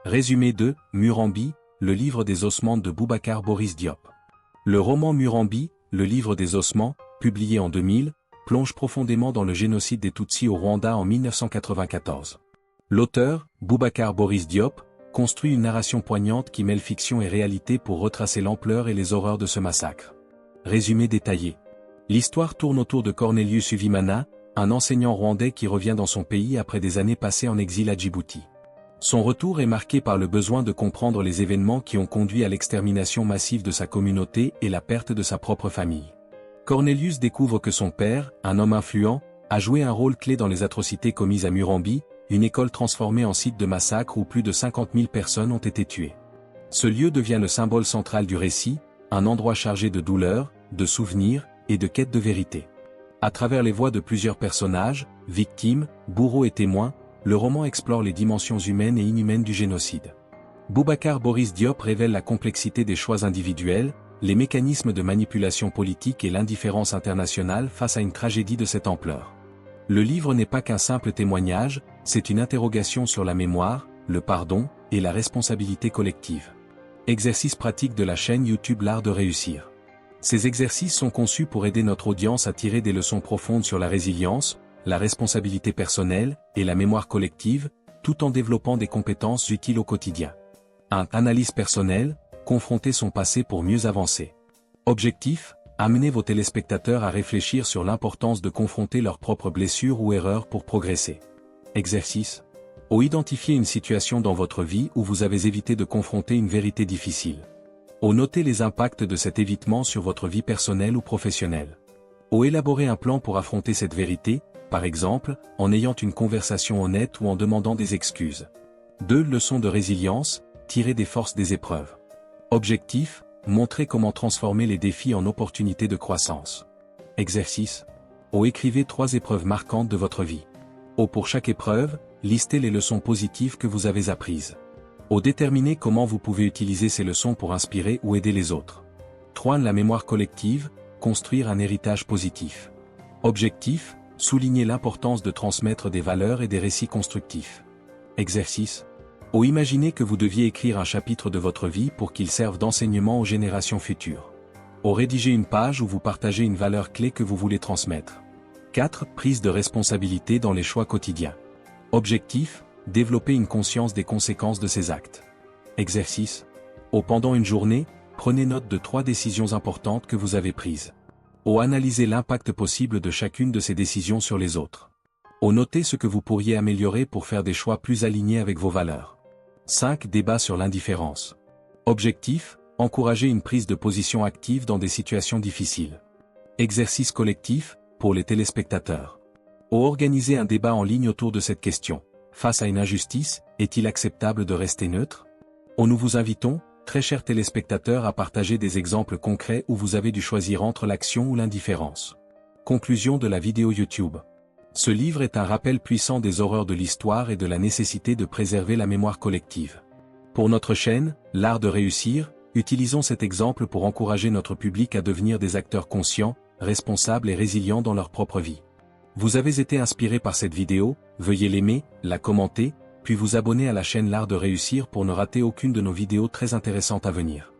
Résumé de Murambi, le livre des ossements de Boubacar Boris Diop. Le roman Murambi, le livre des ossements, publié en 2000, plonge profondément dans le génocide des Tutsis au Rwanda en 1994. L'auteur, Boubacar Boris Diop, construit une narration poignante qui mêle fiction et réalité pour retracer l'ampleur et les horreurs de ce massacre. Résumé détaillé. L'histoire tourne autour de Cornelius Uvimana, un enseignant rwandais qui revient dans son pays après des années passées en exil à Djibouti. Son retour est marqué par le besoin de comprendre les événements qui ont conduit à l'extermination massive de sa communauté et la perte de sa propre famille. Cornelius découvre que son père, un homme influent, a joué un rôle clé dans les atrocités commises à Murambi, une école transformée en site de massacre où plus de 50 000 personnes ont été tuées. Ce lieu devient le symbole central du récit, un endroit chargé de douleur, de souvenirs et de quête de vérité. À travers les voix de plusieurs personnages, victimes, bourreaux et témoins, le roman explore les dimensions humaines et inhumaines du génocide. Boubacar Boris Diop révèle la complexité des choix individuels, les mécanismes de manipulation politique et l'indifférence internationale face à une tragédie de cette ampleur. Le livre n'est pas qu'un simple témoignage, c'est une interrogation sur la mémoire, le pardon et la responsabilité collective. Exercice pratique de la chaîne YouTube L'Art de Réussir. Ces exercices sont conçus pour aider notre audience à tirer des leçons profondes sur la résilience, la responsabilité personnelle et la mémoire collective, tout en développant des compétences utiles au quotidien. 1. Analyse personnelle, confronter son passé pour mieux avancer. Objectif, amener vos téléspectateurs à réfléchir sur l'importance de confronter leurs propres blessures ou erreurs pour progresser. Exercice. Identifier une situation dans votre vie où vous avez évité de confronter une vérité difficile. Noter les impacts de cet évitement sur votre vie personnelle ou professionnelle. Élaborer un plan pour affronter cette vérité, par exemple, en ayant une conversation honnête ou en demandant des excuses. 2. Leçons de résilience, tirer des forces des épreuves. Objectif, montrer comment transformer les défis en opportunités de croissance. Exercice. Écrivez 3 épreuves marquantes de votre vie. Pour chaque épreuve, listez les leçons positives que vous avez apprises. Déterminez comment vous pouvez utiliser ces leçons pour inspirer ou aider les autres. 3. La mémoire collective, construire un héritage positif. Objectif, souligner l'importance de transmettre des valeurs et des récits constructifs. Exercice. Imaginez que vous deviez écrire un chapitre de votre vie pour qu'il serve d'enseignement aux générations futures. Rédigez une page où vous partagez une valeur clé que vous voulez transmettre. 4. Prise de responsabilité dans les choix quotidiens. Objectif, développer une conscience des conséquences de ses actes. Exercice. Pendant une journée, prenez note de 3 décisions importantes que vous avez prises. Analysez l'impact possible de chacune de ces décisions sur les autres. Notez ce que vous pourriez améliorer pour faire des choix plus alignés avec vos valeurs. 5. Débat sur l'indifférence. Objectif, encourager une prise de position active dans des situations difficiles. Exercice collectif, pour les téléspectateurs. Organisez un débat en ligne autour de cette question. Face à une injustice, est-il acceptable de rester neutre? Nous vous invitons, très chers téléspectateurs, à partager des exemples concrets où vous avez dû choisir entre l'action ou l'indifférence. Conclusion de la vidéo YouTube. Ce livre est un rappel puissant des horreurs de l'histoire et de la nécessité de préserver la mémoire collective. Pour notre chaîne, L'Art de Réussir, utilisons cet exemple pour encourager notre public à devenir des acteurs conscients, responsables et résilients dans leur propre vie. Vous avez été inspiré par cette vidéo, veuillez l'aimer, la commenter, puis vous abonner à la chaîne L'Art de Réussir pour ne rater aucune de nos vidéos très intéressantes à venir.